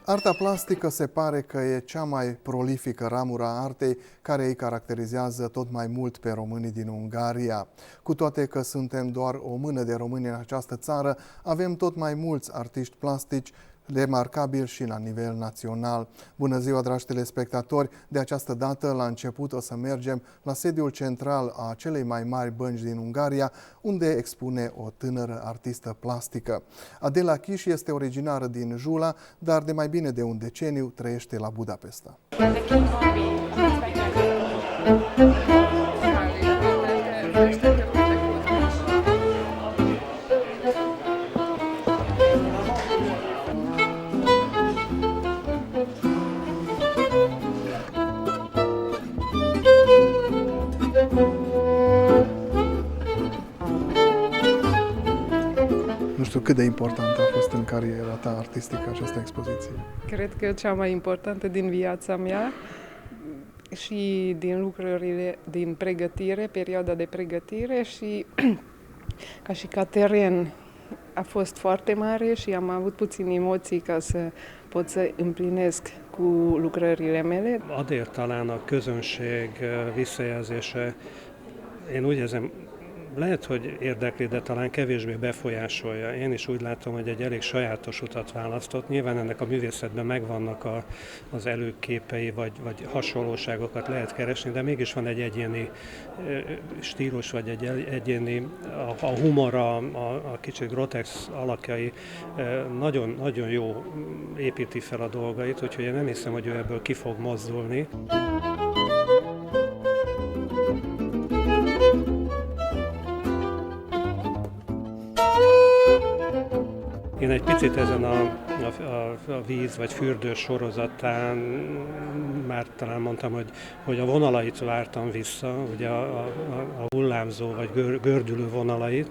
Arta plastică se pare că e cea mai prolifică ramură a artei care îi caracterizează tot mai mult pe românii din Ungaria. Cu toate că suntem doar o mână de români în această țară, avem tot mai mulți artiști plastici remarcabil și la nivel național. Bună ziua, dragi telespectatori! De această dată, la început, o să mergem la sediul central a celei mai mari bănci din Ungaria, unde expune o tânără artistă plastică. Adela Chiș este originară din Jula, dar de mai bine de un deceniu trăiește la Budapesta. Nu știu cât de importantă a fost în cariera ta artistică această expoziție. Cred că cea mai importantă din viața mea și din lucrurile din pregătire, perioada de pregătire și ca teren a fost foarte mare și am avut puțin emoții ca să pot să împlinesc cu lucrările mele. Azért talán a közönség visszajelzése, én úgy érzem, lehet, hogy érdekli, de talán kevésbé befolyásolja. Én is úgy látom, hogy egy elég sajátos utat választott. Nyilván ennek a művészetben megvannak az előképei, vagy hasonlóságokat lehet keresni, de mégis van egy egyéni stílus, vagy egy egyéni, a humora, a kicsit grotex alakjai nagyon, nagyon jó építi fel a dolgait, úgyhogy én nem hiszem, hogy ő ebből ki fog mozdulni. Én egy picit ezen a víz vagy fürdős sorozatán már talán mondtam, hogy a vonalait vártam vissza, ugye a hullámzó vagy gördülő vonalait,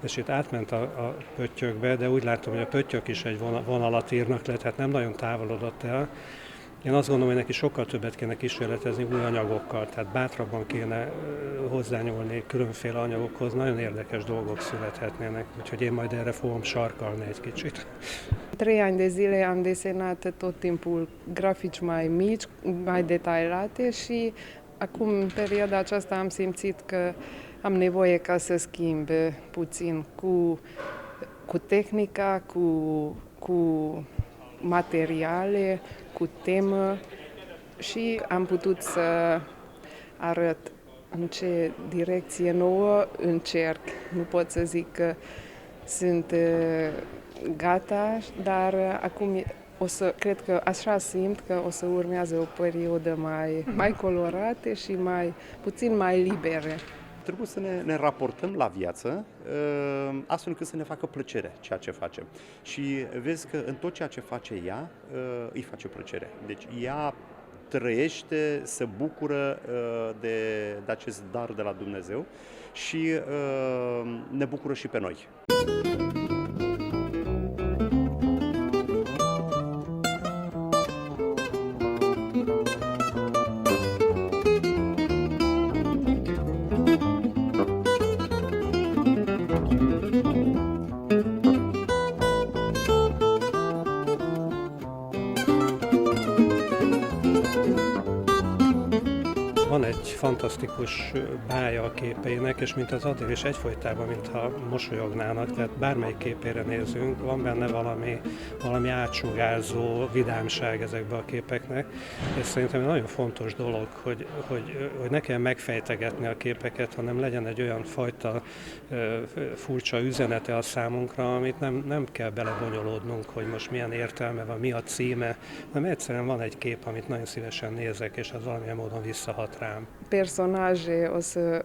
és itt átment a pöttyökbe, de úgy látom, hogy a pöttyök is egy vonalat írnak le, tehát nem nagyon távolodott el. Én azt gondolom, hogy neki sokkal többet kéne kísérletezni új anyagokkal, tehát bátrabban kéne hozzányúlni különféle anyagokhoz, nagyon érdekes dolgok születhetnének, úgyhogy én majd erre fogom sarkalni egy kicsit. 3 ani de zile am desenat tot timpul grafici mai mici, mai detaliate și acum, în perioada aceasta, am simțit că am nevoie ca să schimb puțin cu tehnica, cu materiale, cu temă și am putut să arăt în ce direcție nouă încerc. Nu pot să zic că sunt gata, dar acum cred că așa simt că o să urmează o perioadă mai colorată și puțin mai liberă. Trebuie să ne raportăm la viață astfel încât să ne facă plăcere ceea ce facem. Și vezi că în tot ceea ce face ea, îi face plăcere. Deci ea trăiește, se bucură de acest dar de la Dumnezeu și ne bucură și pe noi. Van egy fantasztikus bája a képeinek, és mint az Adél is egyfolytában, mintha mosolyognának, tehát bármelyik képére nézünk, van benne valami átsugárzó vidámság ezekbe a képeknek, és szerintem egy nagyon fontos dolog, hogy ne kell megfejtegetni a képeket, hanem legyen egy olyan fajta furcsa üzenete a számunkra, amit nem kell belebonyolódnunk, hogy most milyen értelme van, mi a címe, hanem egyszerűen van egy kép, amit nagyon szívesen nézek, és az valamilyen módon visszahat rám. Personaje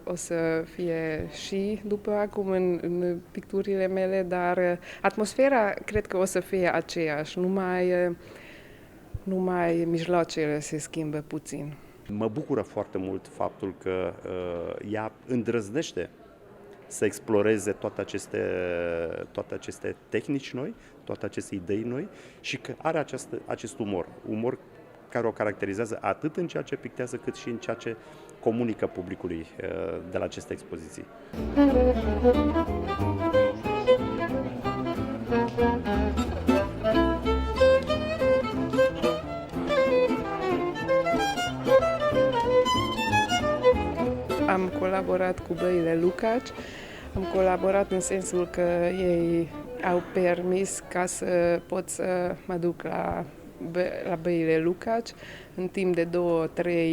o să fie și după acum în picturile mele, dar atmosfera cred că o să fie aceeași, numai mijloacele se schimbă puțin. Mă bucură foarte mult faptul că ea îndrăznește să exploreze toate aceste tehnici noi, toate aceste idei noi și că are acest umor care o caracterizează atât în ceea ce pictează, cât și în ceea ce comunică publicului de la aceste expoziții. colaborat cu băile Lucaci. Am colaborat în sensul că ei au permis ca să pot să mă duc la băile Lucaci în timp de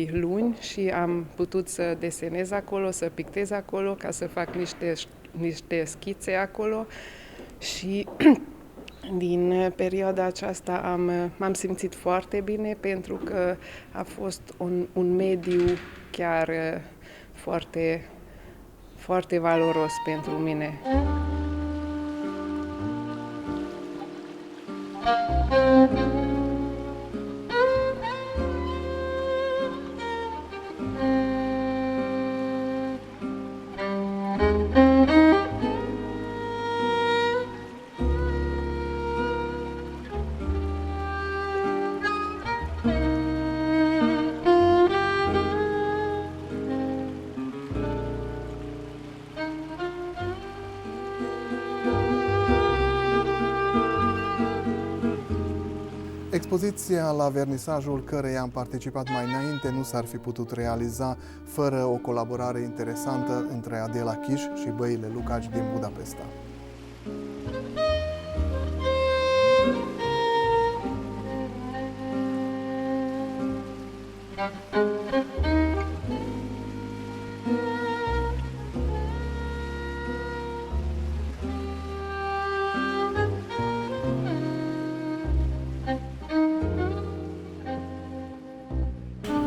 2-3 luni și am putut să desenez acolo, să pictez acolo, ca să fac niște schițe acolo și din perioada aceasta m-am simțit foarte bine pentru că a fost un mediu chiar foarte, foarte valoros pentru mine. Expoziția, la vernisajul căreia am participat mai înainte, nu s-ar fi putut realiza fără o colaborare interesantă între Adela Chiș și băile Lucaci din Budapesta.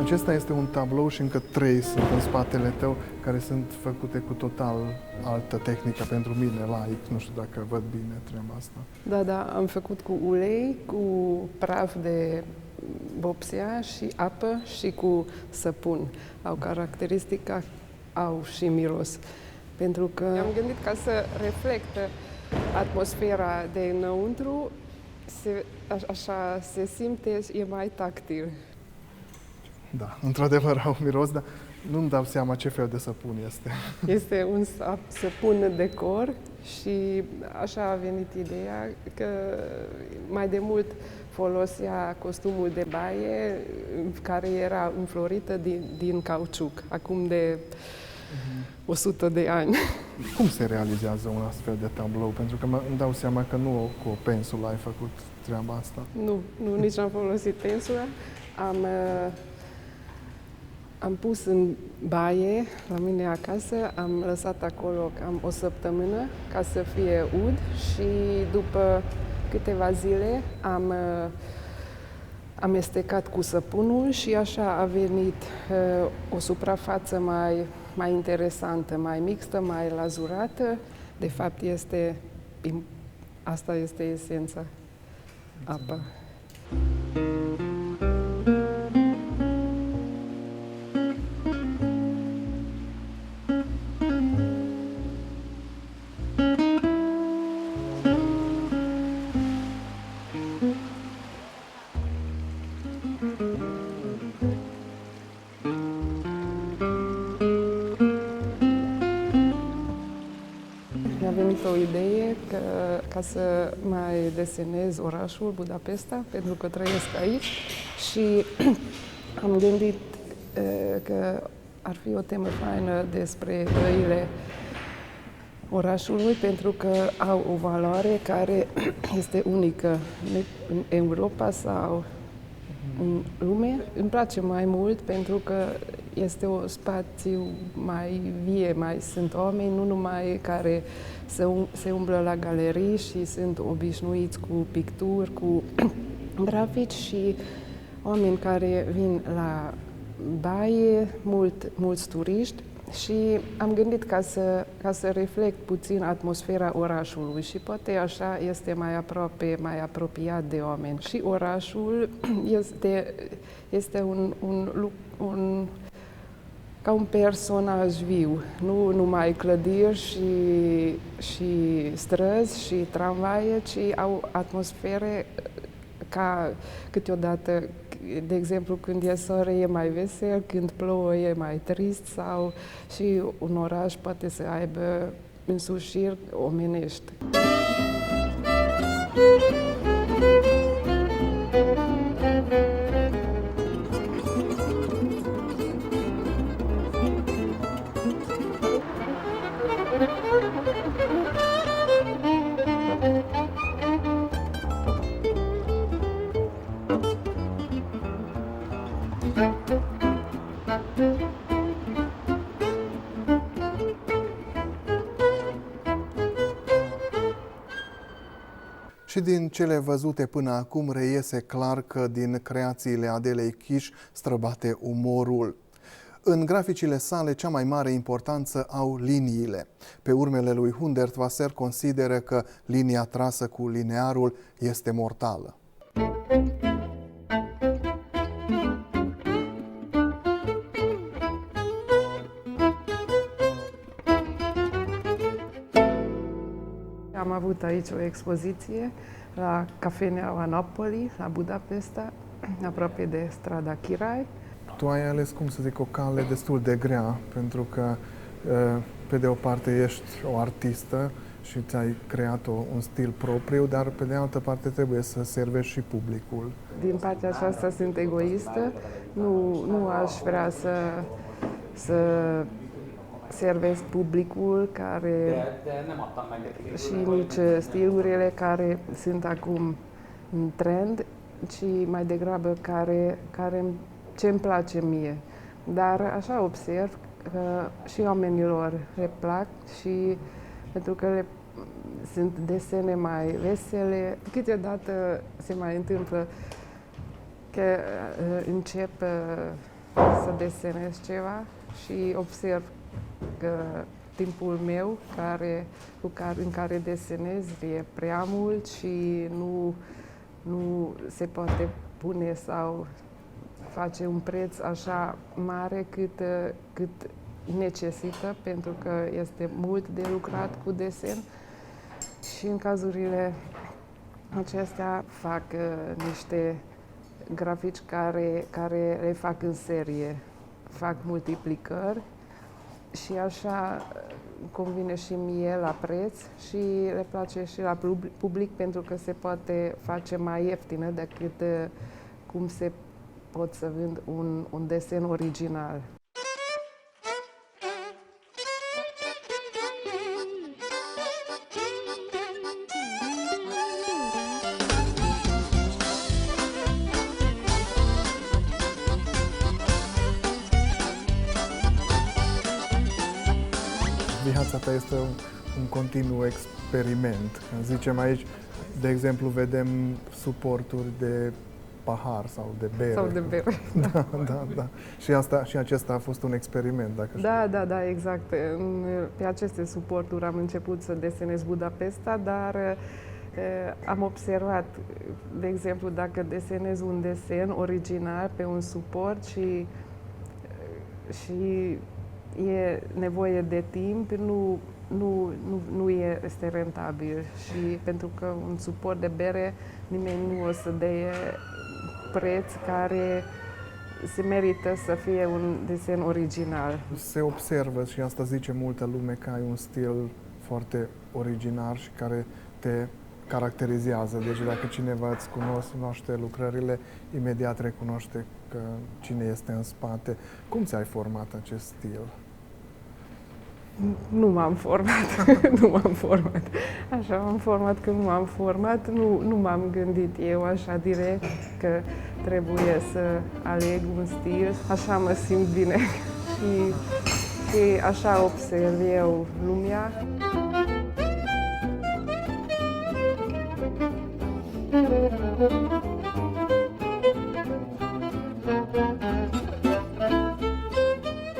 Acesta este un tablou și încă 3 sunt în spatele tău, care sunt făcute cu total altă tehnică pentru mine, laic. Nu știu dacă văd bine treaba asta. Da, am făcut cu ulei, cu praf de vopsea și apă și cu săpun. Au caracteristica, au și miros. Pentru că am gândit ca să reflectă atmosfera de înăuntru, așa se simte, e mai tactil. Da, într-adevăr au miros, dar nu-mi dau seama ce fel de săpun este. Este un săpun decor și așa a venit ideea că mai de mult folosea costumul de baie care era înflorită din cauciuc, acum de 100 de ani. Cum se realizează un astfel de tablou? Pentru că îmi dau seama că nu cu o pensulă ai făcut treaba asta. Nu, nici n-am folosit pensulă. Am pus în baie la mine acasă, am lăsat acolo cam o săptămână ca să fie ud și după câteva zile am amestecat cu săpunul și așa a venit o suprafață mai interesantă, mai mixtă, mai lazurată. De fapt, asta este esența, apa. Mi-a venit o idee ca să mai desenez orașul Budapesta, pentru că trăiesc aici și am gândit că ar fi o temă faină despre băile orașului, pentru că au o valoare care este unică în Europa sau în lume. Îmi place mai mult pentru că este un spațiu mai vie, sunt oameni nu numai care se umblă la galerii și sunt obișnuiți cu picturi, cu grafici și oameni care vin la baie, mulți turiști și am gândit ca să reflect puțin atmosfera orașului și poate așa este mai aproape, mai apropiat de oameni. Și orașul este ca un personaj viu, nu numai clădiri și străzi și tramvaie, ci au atmosfere ca câteodată, de exemplu, când e soare e mai vesel, când plouă e mai trist sau și un oraș poate să aibă însușiri omenești. Și din cele văzute până acum reiese clar că din creațiile Adelei Chiș străbate umorul. În graficile sale, cea mai mare importanță au liniile. Pe urmele lui Hundertwasser consideră că linia trasă cu linearul este mortală. Am avut aici o expoziție la Cafeneaua Napoli, la Budapesta, aproape de strada Chirai. Tu ai ales, cum să zic, o cale destul de grea, pentru că pe de o parte ești o artistă și ți-ai creat un stil propriu, dar pe de altă parte trebuie să servești și publicul. Din partea aceasta sunt egoistă, nu aș vrea să servesc publicul și nici stilurile care sunt acum în trend, ci mai degrabă ce îmi place mie. Dar așa observ că și oamenilor le plac și pentru că sunt desene mai vesele. Câteodată se mai întâmplă că încep să desenez ceva și observ că timpul meu în care desenez e prea mult și nu se poate pune sau face un preț așa mare cât necesită, pentru că este mult de lucrat cu desen. Și în cazurile acestea fac niște grafici care le fac în serie, fac multiplicări și așa convine și mie la preț și le place și la public, pentru că se poate face mai ieftină decât cum se pot să vând un desen original. Viața ta este un continuu experiment. Zicem aici, de exemplu, vedem suporturi de pahar sau de bere. Sau de bere. Da. Și acesta a fost un experiment, dacă știu. Da, exact. Pe aceste suporturi am început să desenez Budapesta, dar am observat, de exemplu, dacă desenez un desen original pe un suport și e nevoie de timp, nu este rentabil. Și pentru că un suport de bere, nimeni nu o să dea preț care se merită să fie un desen original. Se observă, și asta zice multă lume, că ai un stil foarte original și care te caracterizează. Deci dacă cineva îți cunoaște lucrările, imediat recunoaște că cine este în spate. Cum ți-ai format acest stil? Nu m-am format. Așa m-am format că nu m-am format. Nu m-am gândit eu așa direct că trebuie să aleg un stil. Așa mă simt bine și așa observ eu lumea.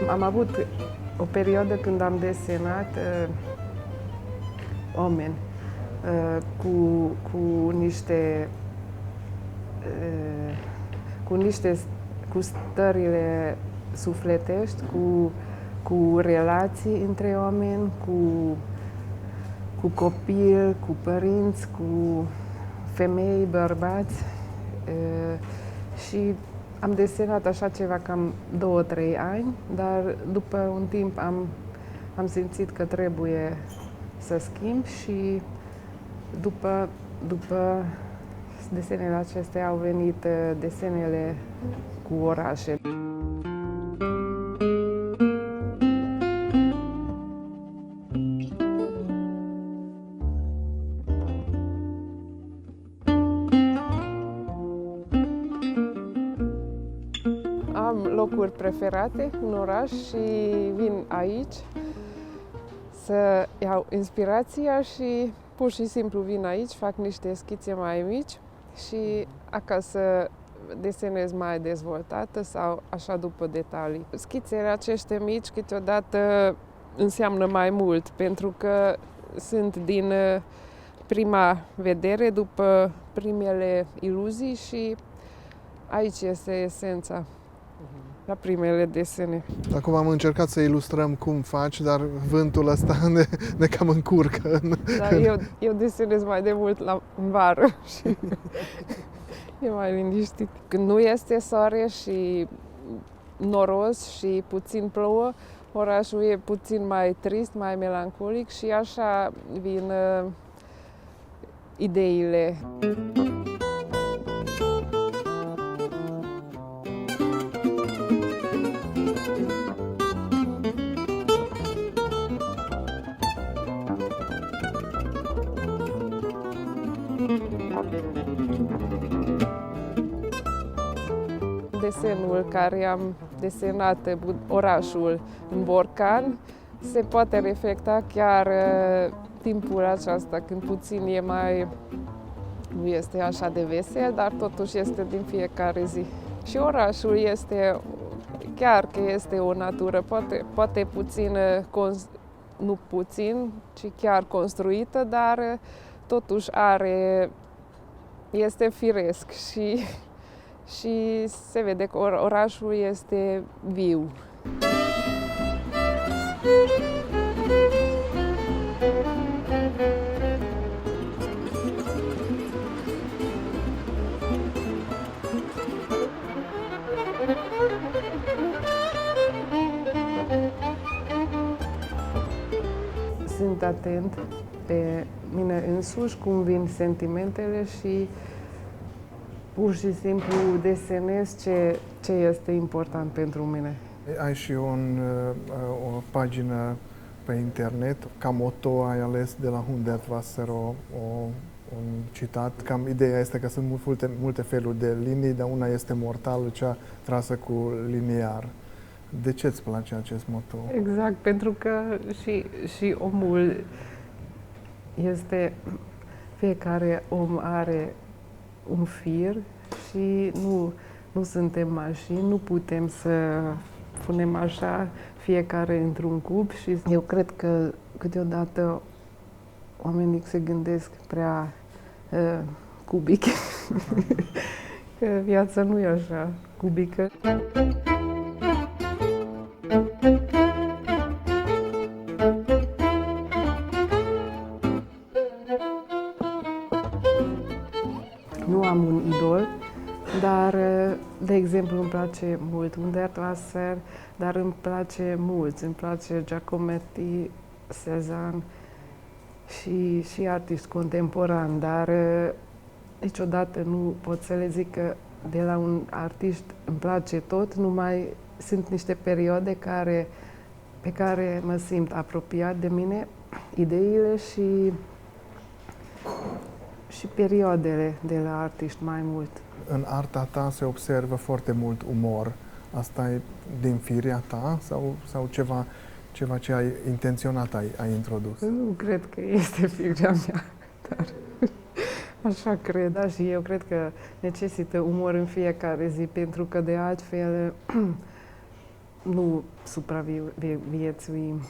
Am avut o perioadă când am desenat oameni cu stările sufletești, cu relații între oameni, cu copii, cu părinți, cu femei, bărbați și am desenat așa ceva cam 2-3 ani, dar după un timp am simțit că trebuie să schimb și după desenele acestea au venit desenele cu orașe. Am locuri preferate în oraș și vin aici să iau inspirația și pur și simplu vin aici, fac niște schițe mai mici și acasă desenez mai dezvoltată sau așa după detalii. Schițele aceștia mici câteodată înseamnă mai mult, pentru că sunt din prima vedere, după primele iluzii și aici este esența, la primele desene. Acum am încercat să ilustrăm cum faci, dar vântul ăsta ne cam încurcă. Dar eu desenez mai de mult în vară și e mai liniștit. Când nu este soare și noros și puțin plouă, orașul e puțin mai trist, mai melancolic și așa vin ideile. Desenul care am desenat orașul în borcan se poate reflecta chiar timpul acesta, când puțin e mai, nu este așa de vesel, dar totuși este din fiecare zi. Și orașul este, chiar că este o natură, poate puțin, nu puțin, ci chiar construită, dar totuși este firesc și se vede că orașul este viu. Sunt atent pe mine însuși, cum vin sentimentele și pur și simplu desenez ce este important pentru mine. Ai și o pagină pe internet, ca motto ai ales de la Hundertwasser un citat. Cam ideea este că sunt multe feluri de linii, dar una este mortală, cea trasă cu liniar. De ce îți place acest motto? Exact, pentru că și omul este, fiecare om are un fir și nu suntem mașini, nu putem să punem așa fiecare într-un cub și eu cred că câteodată oamenii se gândesc prea cubic, că viața nu e așa cubică. Nu am un idol, dar, de exemplu, îmi place mult Hundertwasser, dar îmi place mulți. Îmi place Giacometti, Cézanne și artiști contemporani, dar niciodată nu pot să le zic că de la un artist îmi place tot, numai sunt niște perioade pe care mă simt apropiat de mine, ideile și perioadele de la artiști mai mult. În arta ta se observă foarte mult umor. Asta e din firea ta sau ceva ce ai intenționat ai introdus? Nu cred că este firea mea, dar așa cred. Da, și eu cred că necesită umor în fiecare zi, pentru că de altfel nu supraviețuim.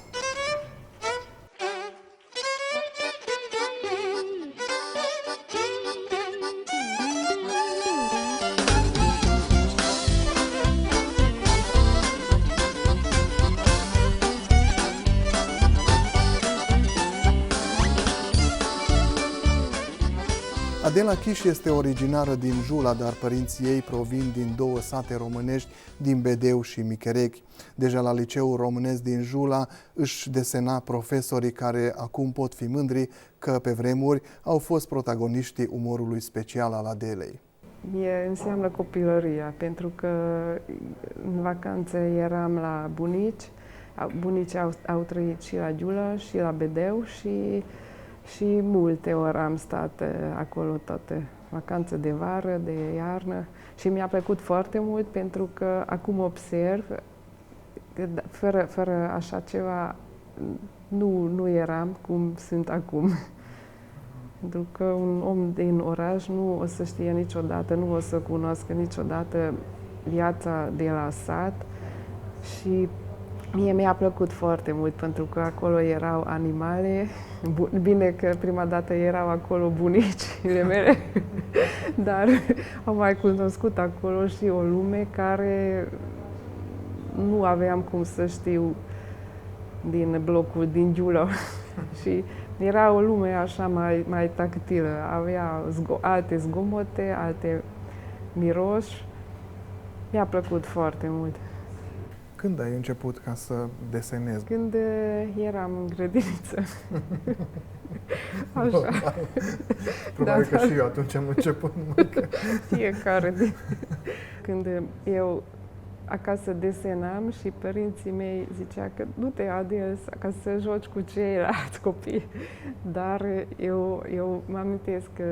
Adela Chiș este originară din Jula, dar părinții ei provin din două sate românești, din Bedeu și Micherechi. Deja la liceul românesc din Jula își desena profesorii care acum pot fi mândri că pe vremuri au fost protagoniștii umorului special al Adelei. Înseamnă copilăria, pentru că în vacanțe eram la bunici. Bunicii au trăit și la Giula și la Bedeu și multe ori am stat acolo toate vacanțe de vară, de iarnă și mi-a plăcut foarte mult pentru că acum observ că fără așa ceva nu eram cum sunt acum. Pentru că un om din oraș nu o să știe niciodată, nu o să cunoască niciodată viața de la sat și mie mi-a plăcut foarte mult pentru că acolo erau animale. Bine că prima dată erau acolo bunicile mele, dar am mai cunoscut acolo și o lume care nu aveam cum să știu din blocul din Giulă. Și era o lume așa mai tactilă, avea alte zgomote, alte miroși. Mi-a plăcut foarte mult. Când ai început ca să desenezi? Când eram în grădiniță. Așa. Probabil că și eu atunci am început numai că... Fiecare. Când eu acasă desenam și părinții mei zicea că du-te ades ca să joci cu ceilalți copii. Dar eu mă amintesc că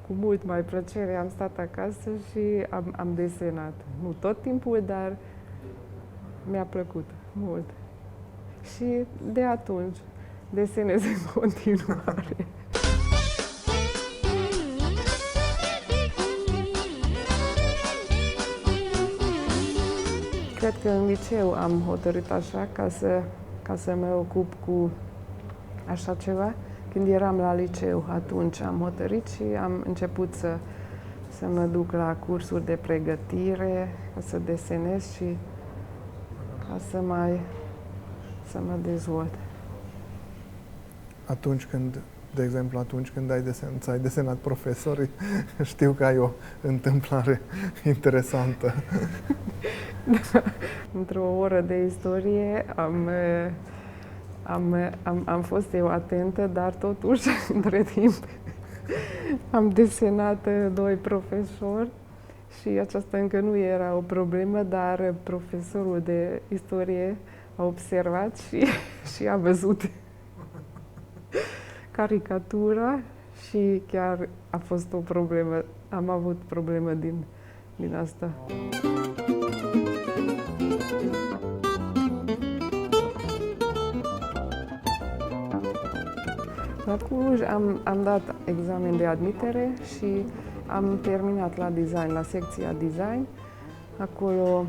cu mult mai plăcere am stat acasă și am desenat. Nu tot timpul, dar mi-a plăcut mult. Și de atunci desenez în continuare. Cred că în liceu am hotărât așa ca să mă ocup cu așa ceva. Când eram la liceu, atunci am hotărât și am început să mă duc la cursuri de pregătire, ca să desenez și ca să mă dezvolt. Atunci când ai desenat profesorii, știu că ai o întâmplare interesantă. Da. Într-o oră de istorie am fost eu atentă, dar totuși, între timp, am desenat doi profesori și aceasta încă nu era o problemă, dar profesorul de istorie a observat și a văzut caricatura și chiar a fost o problemă. Am avut problemă din asta. La Cluj am dat examen de admitere și am terminat la design, la secția design. Acolo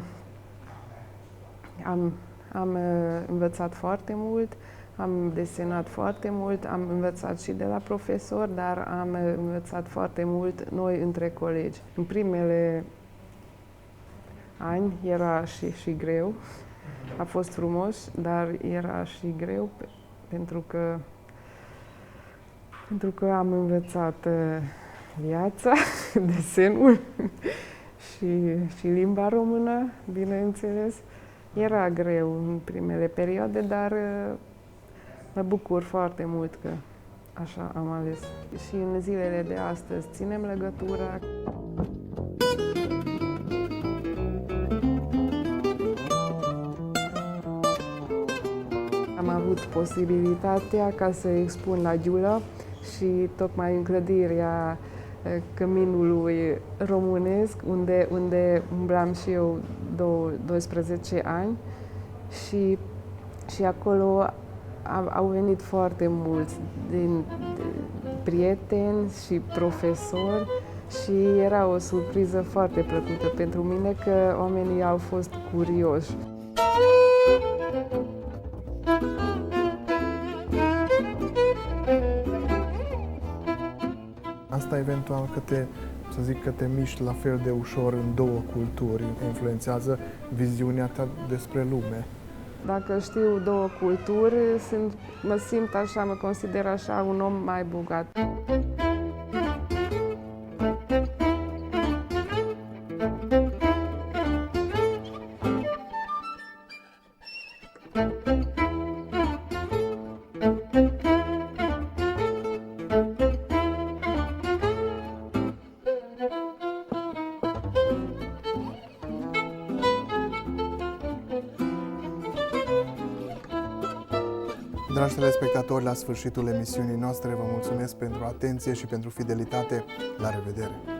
am învățat foarte mult, am desenat foarte mult, am învățat și de la profesor, dar am învățat foarte mult noi între colegi. În primele ani era și greu, a fost frumos, dar era și greu pentru că am învățat viața, desenul și limba română, bineînțeles. Era greu în primele perioade, dar mă bucur foarte mult că așa am ales. Și în zilele de astăzi ținem legătura. Am avut posibilitatea ca să expun la Giulă și tocmai în clădirea Căminului Românesc, unde umblam și eu 12 ani și acolo au venit foarte mulți din prieteni și profesori și era o surpriză foarte plăcută pentru mine că oamenii au fost curioși. Asta eventual că te miști la fel de ușor în două culturi, influențează viziunea ta despre lume. Dacă știu două culturi, mă simt așa, mă consider așa un om mai bogat. Dragi telespectatori, la sfârșitul emisiunii noastre vă mulțumesc pentru atenție și pentru fidelitate. La revedere!